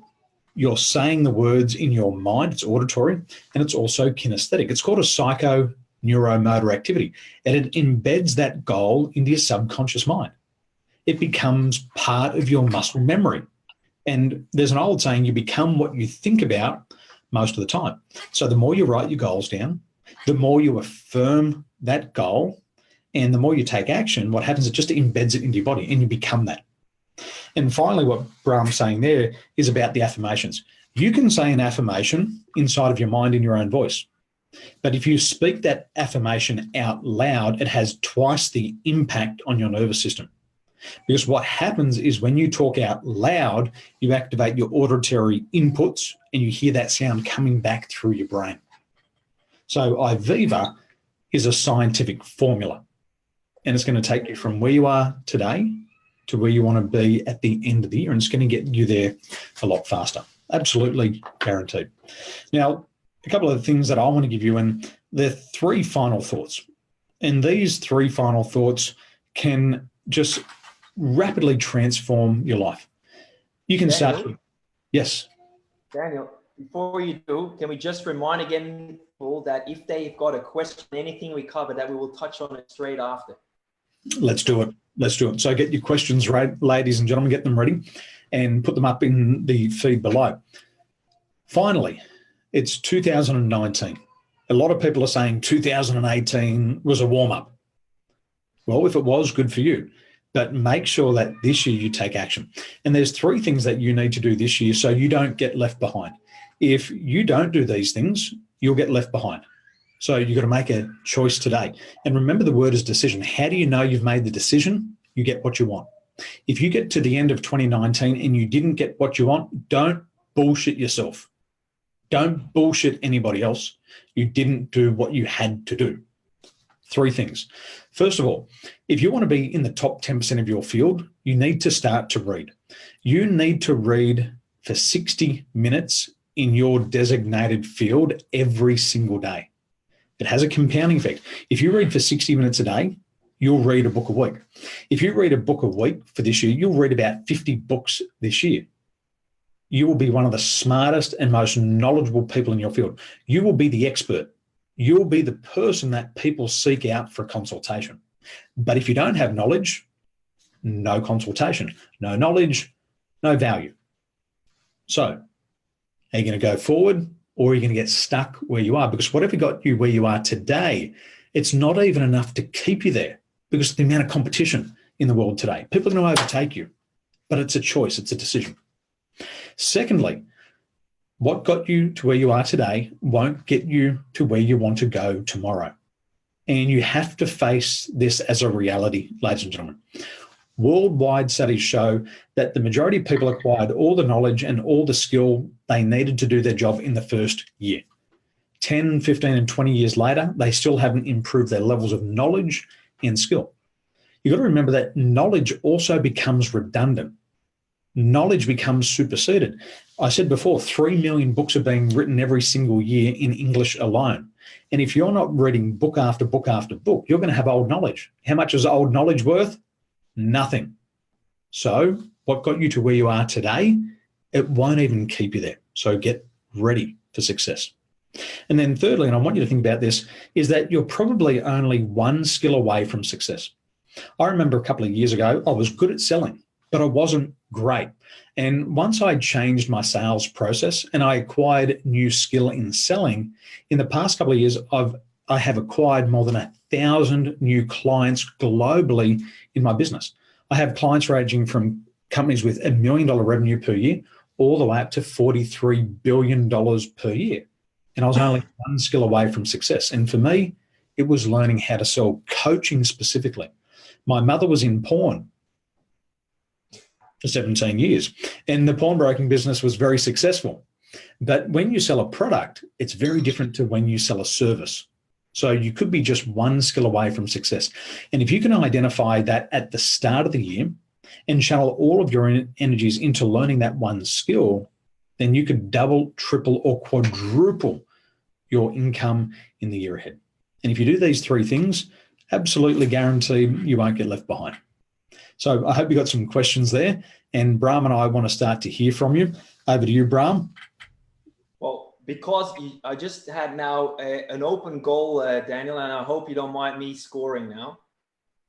you're saying the words in your mind, it's auditory, and it's also kinesthetic. It's called a psycho-neuromotor activity, and it embeds that goal into your subconscious mind. It becomes part of your muscle memory. And there's an old saying, you become what you think about most of the time. So the more you write your goals down, the more you affirm that goal, and the more you take action, what happens, it just embeds it into your body and you become that. And finally, what Bram's saying there is about the affirmations. You can say an affirmation inside of your mind in your own voice. But if you speak that affirmation out loud, it has twice the impact on your nervous system. Because what happens is when you talk out loud, you activate your auditory inputs and you hear that sound coming back through your brain. So IVIVA is a scientific formula, and it's going to take you from where you are today to where you want to be at the end of the year, and it's going to get you there a lot faster. Absolutely guaranteed. Now, a couple of things that I want to give you, and they're three final thoughts. And these three final thoughts can just rapidly transform your life. You can start. Yes. Daniel, before you do, can we just remind again people that if they've got a question, anything we cover, that we will touch on it straight after. Let's do it. Let's do it. So get your questions right, ladies and gentlemen, get them ready and put them up in the feed below. Finally, it's 2019. A lot of people are saying 2018 was a warm-up. Well, if it was, good for you. But make sure that this year you take action. And there's three things that you need to do this year so you don't get left behind. If you don't do these things, you'll get left behind. So you've got to make a choice today. And remember, the word is decision. How do you know you've made the decision? You get what you want. If you get to the end of 2019 and you didn't get what you want, don't bullshit yourself. Don't bullshit anybody else. You didn't do what you had to do. Three things. First of all, if you want to be in the top 10% of your field, you need to start to read. You need to read for 60 minutes in your designated field every single day. It has a compounding effect. If you read for 60 minutes a day, you'll read a book a week. If you read a book a week for this year, you'll read about 50 books this year. You will be one of the smartest and most knowledgeable people in your field. You will be the expert. You'll be the person that people seek out for a consultation. But if you don't have knowledge, no consultation. No knowledge, no value. So are you going to go forward, or are you going to get stuck where you are? Because whatever got you where you are today, it's not even enough to keep you there because of the amount of competition in the world today. People are going to overtake you, but it's a choice. It's a decision. Secondly, what got you to where you are today won't get you to where you want to go tomorrow. And you have to face this as a reality, ladies and gentlemen. Worldwide studies show that the majority of people acquired all the knowledge and all the skill they needed to do their job in the first year. 10, 15, and 20 years later, they still haven't improved their levels of knowledge and skill. You've got to remember that knowledge also becomes redundant. Knowledge becomes superseded. I said before, 3 million books are being written every single year in English alone. And if you're not reading book after book after book, you're going to have old knowledge. How much is old knowledge worth? Nothing. So what got you to where you are today, it won't even keep you there. So get ready for success. And then thirdly, and I want you to think about this, is that you're probably only one skill away from success. I remember a couple of years ago, I was good at selling, but I wasn't great. And once I changed my sales process and I acquired new skill in selling, in the past couple of years, I have acquired more than 1,000 new clients globally in my business. I have clients ranging from companies with $1 million revenue per year all the way up to $43 billion per year. And I was only one skill away from success. And for me, It was learning how to sell coaching specifically. My mother was in porn for 17 years, and the pawnbroking business was very successful. But when you sell a product, it's very different to when you sell a service. So you could be just one skill away from success. And if you can identify that at the start of the year and channel all of your energies into learning that one skill, then you could double, triple, or quadruple your income in the year ahead. And if you do these three things, absolutely guarantee you won't get left behind. So I hope you got some questions there. And Bram and I want to start to hear from you. Over to you, Bram. Well, because I just had now an open goal, Daniel, and I hope you don't mind me scoring now.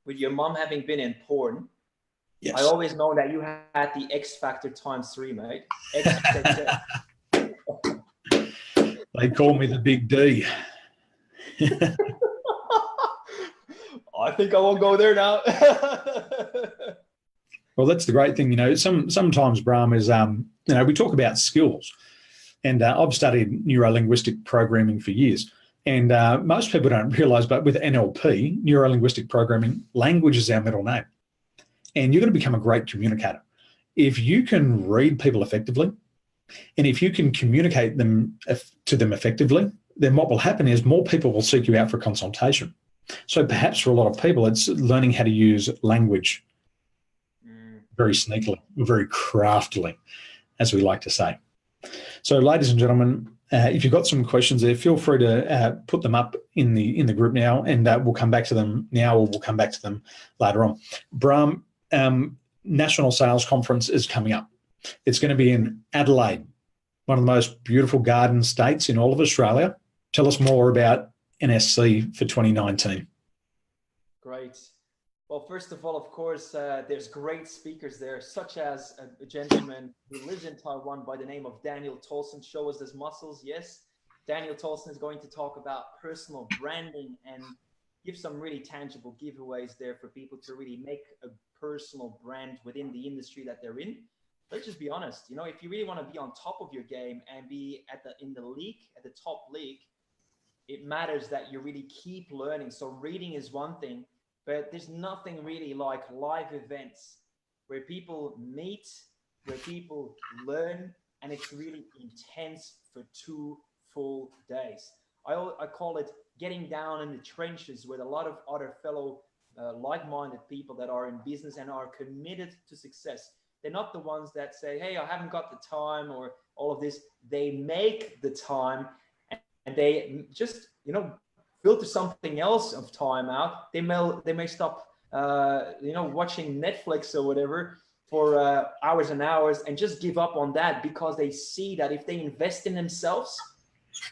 With your mom having been in porn, yes. I always know that you had the X factor ×3, mate. X factor. They call me the Big D. I think I won't go there now. Well, that's the great thing, sometimes, Bram, is, we talk about skills. And I've studied neuro-linguistic programming for years. And most people don't realize, but with NLP, neuro-linguistic programming, language is our middle name. And you're going to become a great communicator. If you can read people effectively, and if you can communicate to them effectively, then what will happen is more people will seek you out for consultation. So perhaps for a lot of people, it's learning how to use language very sneakily, very craftily, as we like to say. So, ladies and gentlemen, if you've got some questions there, feel free to put them up in the group now, and we'll come back to them now, or we'll come back to them later on. Bram, National Sales Conference is coming up. It's going to be in Adelaide, one of the most beautiful garden states in all of Australia. Tell us more about NSC for 2019. Great. Well, first of all, of course, there's great speakers there, such as a gentleman who lives in Taiwan by the name of Daniel Tolson. Show us his muscles. Yes, Daniel Tolson is going to talk about personal branding and give some really tangible giveaways there for people to really make a personal brand within the industry that they're in. Let's just be honest. If you really want to be on top of your game and be at the top league, it matters that you really keep learning. So reading is one thing. But there's nothing really like live events where people meet, where people learn, and it's really intense for 2 full days. I call it getting down in the trenches with a lot of other fellow like-minded people that are in business and are committed to success. They're not the ones that say, hey, I haven't got the time or all of this. They make the time, and they just, filter something else of time out. They may stop, watching Netflix or whatever for hours and hours and just give up on that, because they see that if they invest in themselves,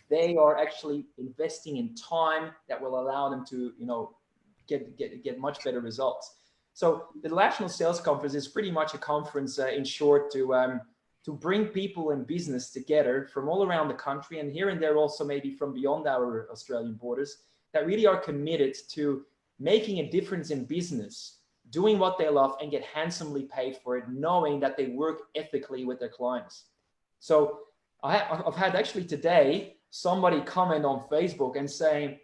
they are actually investing in time that will allow them to, get much better results. So the National Sales Conference is pretty much a conference, in short, to bring people in business together from all around the country, and here and there also maybe from beyond our Australian borders, that really are committed to making a difference in business, doing what they love, and get handsomely paid for it, knowing that they work ethically with their clients. So I've had actually today somebody comment on Facebook and saying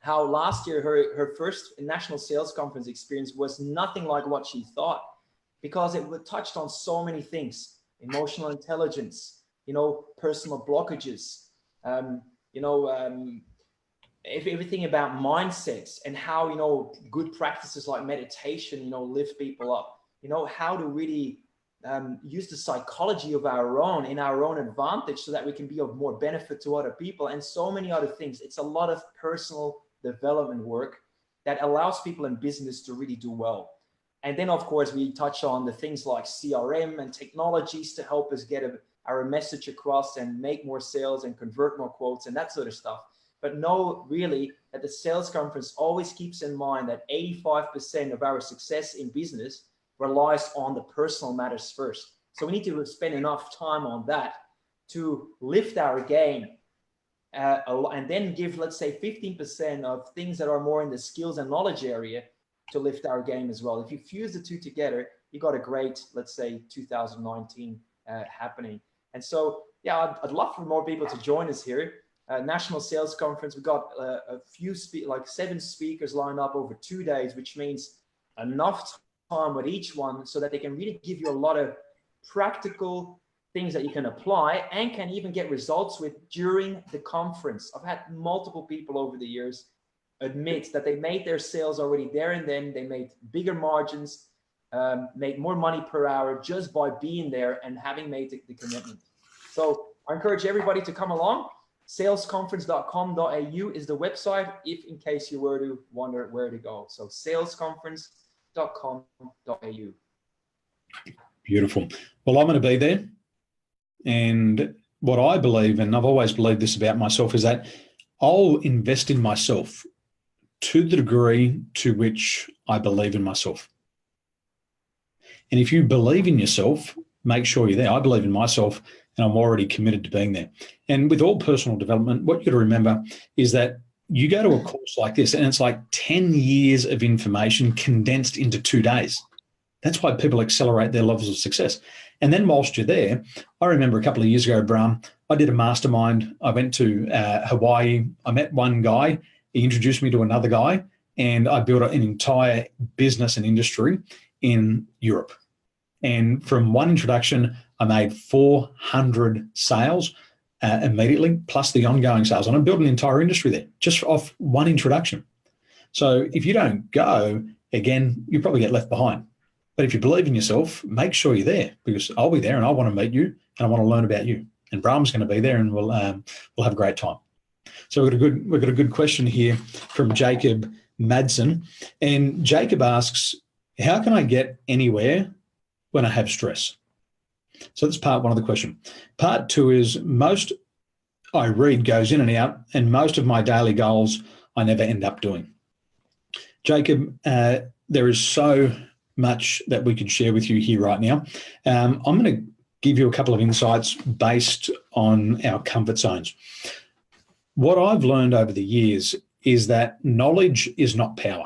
how last year her first National Sales Conference experience was nothing like what she thought, because it touched on so many things. Emotional intelligence, personal blockages, everything about mindsets, and how, good practices like meditation, lift people up, how to really use the psychology of our own in our own advantage so that we can be of more benefit to other people, and so many other things. It's a lot of personal development work that allows people in business to really do well. And then, of course, we touch on the things like CRM and technologies to help us get our message across and make more sales and convert more quotes and that sort of stuff. But know really that the sales conference always keeps in mind that 85% of our success in business relies on the personal matters first. So we need to spend enough time on that to lift our game, and then give, let's say, 15% of things that are more in the skills and knowledge area to lift our game as well. If you fuse the two together, you got a great, let's say, 2019 happening. And so, yeah, I'd love for more people to join us here. national sales conference. We've got like 7 speakers lined up over 2 days, which means enough time with each one so that they can really give you a lot of practical things that you can apply and can even get results with during the conference. I've had multiple people over the years admit that they made their sales already there and then. They made bigger margins, made more money per hour just by being there and having made the commitment. So I encourage everybody to come along. Salesconference.com.au is the website, if in case you were to wonder where to go. So salesconference.com.au. Beautiful. Well, I'm going to be there. And what I believe, and I've always believed this about myself, is that I'll invest in myself to the degree to which I believe in myself. And if you believe in yourself, make sure you're there. I believe in myself, and I'm already committed to being there. And with all personal development, what you got to remember is that you go to a course like this, and it's like 10 years of information condensed into 2 days. That's why people accelerate their levels of success. And then whilst you're there, I remember a couple of years ago, Bram, I did a mastermind. I went to Hawaii. I met one guy. He introduced me to another guy, and I built an entire business and industry in Europe. And from one introduction, I made 400 sales immediately, plus the ongoing sales. And I built an entire industry there just off one introduction. So if you don't go, again, you probably get left behind. But if you believe in yourself, make sure you're there, because I'll be there and I want to meet you and I want to learn about you. And Bram's going to be there, and we'll have a great time. So we've got a good question here from Jacob Madsen. And Jacob asks, how can I get anywhere when I have stress? So that's part one of the question. Part two is, most I read goes in and out, and most of my daily goals I never end up doing. Jacob, there is so much that we could share with you here right now. I'm going to give you a couple of insights based on our comfort zones. What I've learned over the years is that knowledge is not power.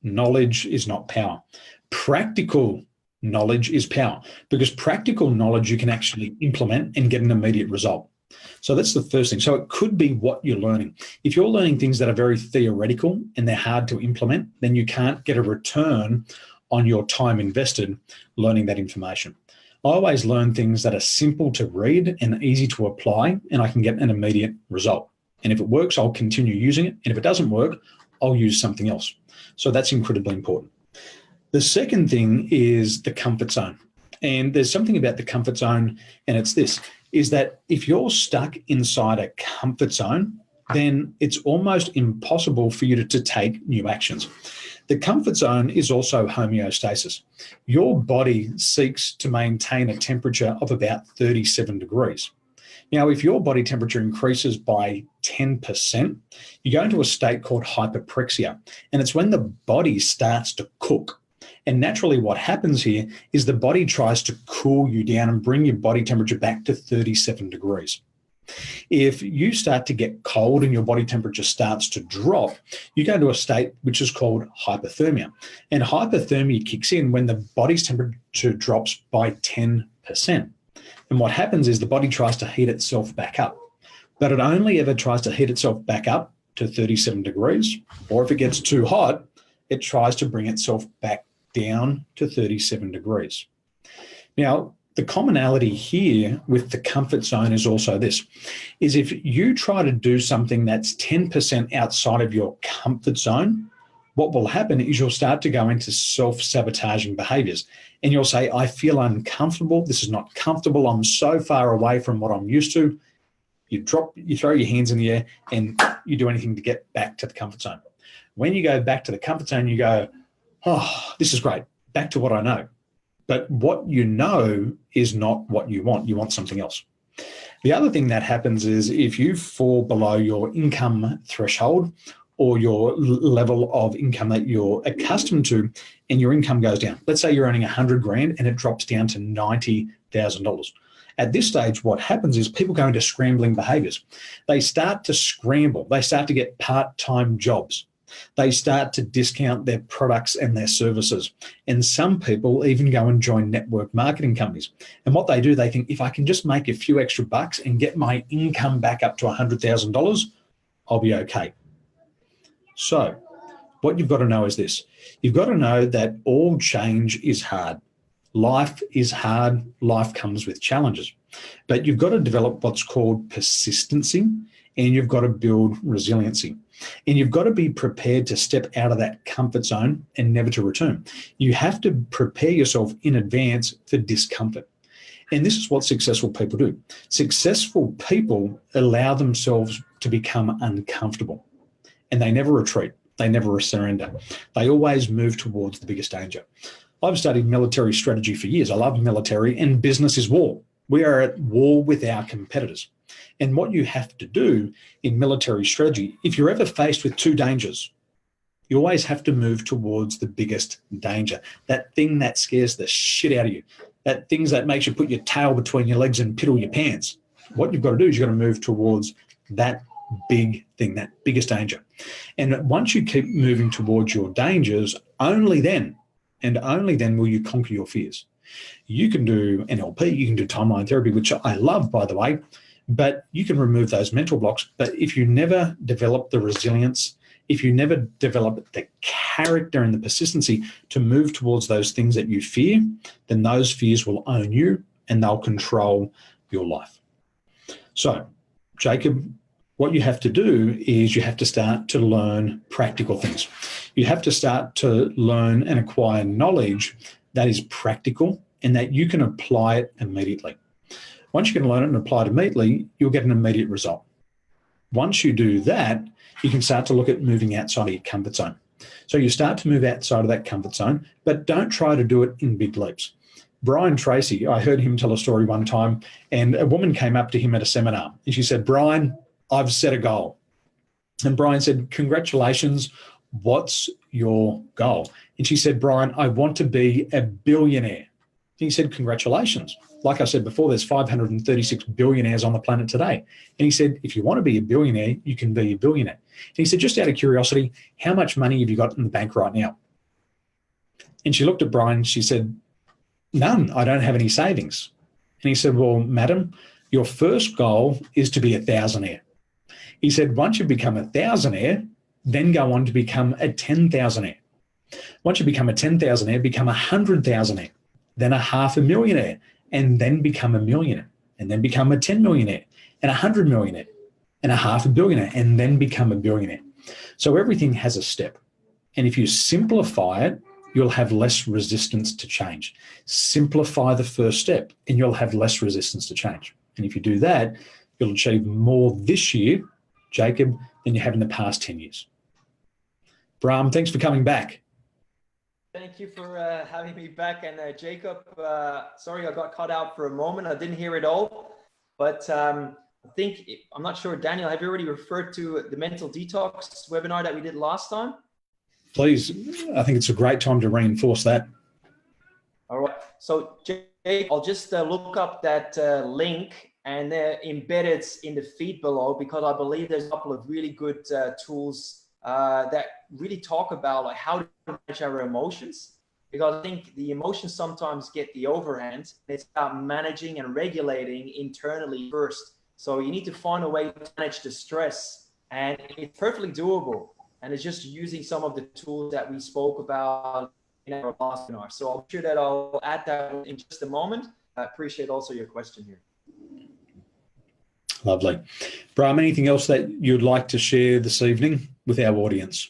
Knowledge is not power. Practical knowledge is power, because practical knowledge you can actually implement and get an immediate result. So that's the first thing. So it could be what you're learning. If you're learning things that are very theoretical and they're hard to implement, then you can't get a return on your time invested learning that information. I always learn things that are simple to read and easy to apply, and I can get an immediate result. And if it works, I'll continue using it. And if it doesn't work, I'll use something else. So that's incredibly important. The second thing is the comfort zone. And there's something about the comfort zone, and it's this, is that if you're stuck inside a comfort zone, then it's almost impossible for you to take new actions. The comfort zone is also homeostasis. Your body seeks to maintain a temperature of about 37 degrees. Now, if your body temperature increases by 10%, you go into a state called hyperprexia, and it's when the body starts to cook. And naturally what happens here is the body tries to cool you down and bring your body temperature back to 37 degrees. If you start to get cold and your body temperature starts to drop, you go into a state which is called hypothermia. And hypothermia kicks in when the body's temperature drops by 10%. And what happens is the body tries to heat itself back up. But it only ever tries to heat itself back up to 37 degrees, or if it gets too hot, it tries to bring itself back down to 37 degrees. Now, the commonality here with the comfort zone is also this, is if you try to do something that's 10% outside of your comfort zone, what will happen is you'll start to go into self-sabotaging behaviors. And you'll say, I feel uncomfortable. This is not comfortable. I'm so far away from what I'm used to. You throw your hands in the air and you do anything to get back to the comfort zone. When you go back to the comfort zone, you go, oh, this is great. Back to what I know. But what you know is not what you want. You want something else. The other thing that happens is if you fall below your income threshold or your level of income that you're accustomed to, and your income goes down. Let's say you're earning 100 grand and it drops down to $90,000. At this stage, what happens is people go into scrambling behaviors. They start to scramble. They start to get part-time jobs. They start to discount their products and their services. And some people even go and join network marketing companies. And what they do, they think, if I can just make a few extra bucks and get my income back up to $100,000, I'll be okay. So what you've got to know is this. You've got to know that all change is hard. Life is hard. Life comes with challenges. But you've got to develop what's called persistency, and you've got to build resiliency. And you've got to be prepared to step out of that comfort zone and never to return. You have to prepare yourself in advance for discomfort. And this is what successful people do. Successful people allow themselves to become uncomfortable, and they never retreat. They never surrender. They always move towards the biggest danger. I've studied military strategy for years. I love military, and business is war. We are at war with our competitors. And what you have to do in military strategy, if you're ever faced with two dangers, you always have to move towards the biggest danger, that thing that scares the shit out of you, that things that makes you put your tail between your legs and piddle your pants. What you've got to do is you've got to move towards that big thing, that biggest danger. And once you keep moving towards your dangers, only then, and only then will you conquer your fears. You can do NLP, you can do timeline therapy, which I love, by the way, but you can remove those mental blocks. But if you never develop the resilience, if you never develop the character and the persistency to move towards those things that you fear, then those fears will own you and they'll control your life. So, Jacob, what you have to do is you have to start to learn practical things. You have to start to learn and acquire knowledge that is practical and that you can apply it immediately. Once you can learn it and apply it immediately, you'll get an immediate result. Once you do that, you can start to look at moving outside of your comfort zone. So you start to move outside of that comfort zone, but don't try to do it in big leaps. Brian Tracy, I heard him tell a story one time, and a woman came up to him at a seminar and she said, "Brian, I've set a goal." And Brian said, "Congratulations, what's your goal?" And she said, "Brian, I want to be a billionaire." And he said, "Congratulations. Like I said before, there's 536 billionaires on the planet today." And he said, "If you want to be a billionaire, you can be a billionaire." And he said, "Just out of curiosity, how much money have you got in the bank right now?" And she looked at Brian and she said, "None, I don't have any savings." And he said, "Well, madam, your first goal is to be a thousandaire." He said, "Once you become a thousandaire, then go on to become a 10,000aire. Once you become a 10,000aire, become a 100,000aire, then a 500,000aire, and then become a millionaire, and then become a 10 millionaire, and 100 millionaire, and a 500 billionaire, and then become a billionaire." So everything has a step. And if you simplify it, you'll have less resistance to change. Simplify the first step and you'll have less resistance to change. And if you do that, you'll achieve more this year, Jacob, than you have in the past 10 years. Bram, thanks for coming back. Thank you for having me back. And Jacob, sorry I got cut out for a moment. I didn't hear it all. But I think, I'm not sure, Daniel, have you already referred to the mental detox webinar that we did last time? Please, I think it's a great time to reinforce that. All right. So, Jake, I'll just look up that link and they're embedded in the feed below, because I believe there's a couple of really good tools that really talk about like how to manage our emotions, because I think the emotions sometimes get the overhand. It's about managing and regulating internally first. So you need to find a way to manage the stress, and it's perfectly doable. And it's just using some of the tools that we spoke about in our last webinar. So I'm sure that I'll add that in just a moment. I appreciate also your question here. Lovely. Bram, anything else that you'd like to share this evening with our audience?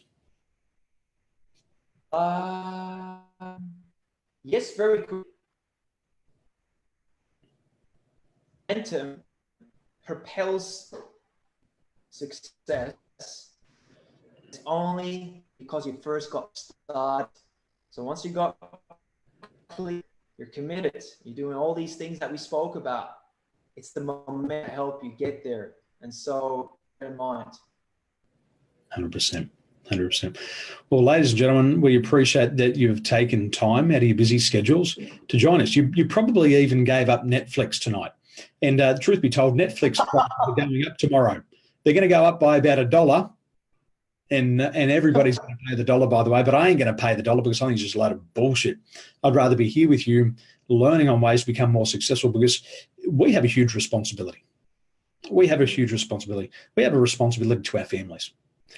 Yes, very good. Momentum propels success. It's only because you first got started. So once you got clear, you're committed, you're doing all these things that we spoke about. It's the moment to help you get there. And so, in mind. 100%. 100%. Well, ladies and gentlemen, we appreciate that you've taken time out of your busy schedules to join us. You probably even gave up Netflix tonight. And truth be told, Netflix prices are going up tomorrow. They're going to go up by about $1. And everybody's going to pay the dollar, by the way, but I ain't going to pay the dollar because I think it's just a load of bullshit. I'd rather be here with you learning on ways to become more successful, because we have a huge responsibility. We have a huge responsibility. We have a responsibility to our families.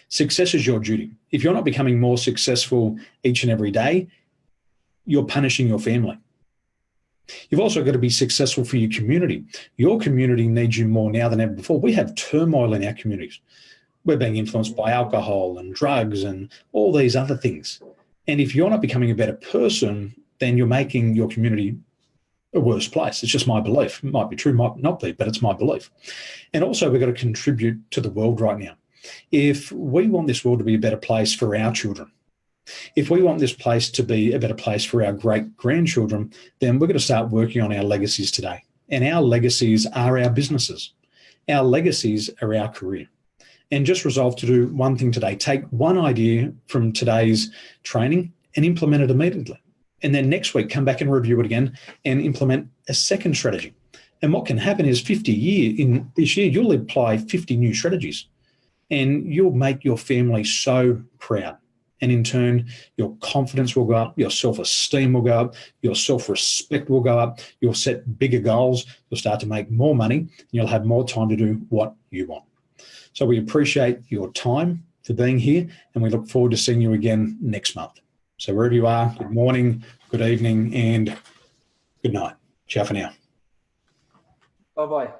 Success is your duty. If you're not becoming more successful each and every day, you're punishing your family. You've also got to be successful for your community. Your community needs you more now than ever before. We have turmoil in our communities. We're being influenced by alcohol and drugs and all these other things. And if you're not becoming a better person, then you're making your community a worse place. It's just my belief. It might be true, might not be, but it's my belief. And also, we've got to contribute to the world right now. If we want this world to be a better place for our children, if we want this place to be a better place for our great-grandchildren, then we're going to start working on our legacies today. And our legacies are our businesses. Our legacies are our career. And just resolve to do one thing today. Take one idea from today's training and implement it immediately. And then next week, come back and review it again and implement a second strategy. And what can happen is in this year, you'll apply 50 new strategies, and you'll make your family so proud. And in turn, your confidence will go up, your self-esteem will go up, your self-respect will go up, you'll set bigger goals, you'll start to make more money, and you'll have more time to do what you want. So we appreciate your time for being here, and we look forward to seeing you again next month. So wherever you are, good morning, good evening, and good night. Ciao for now. Bye-bye.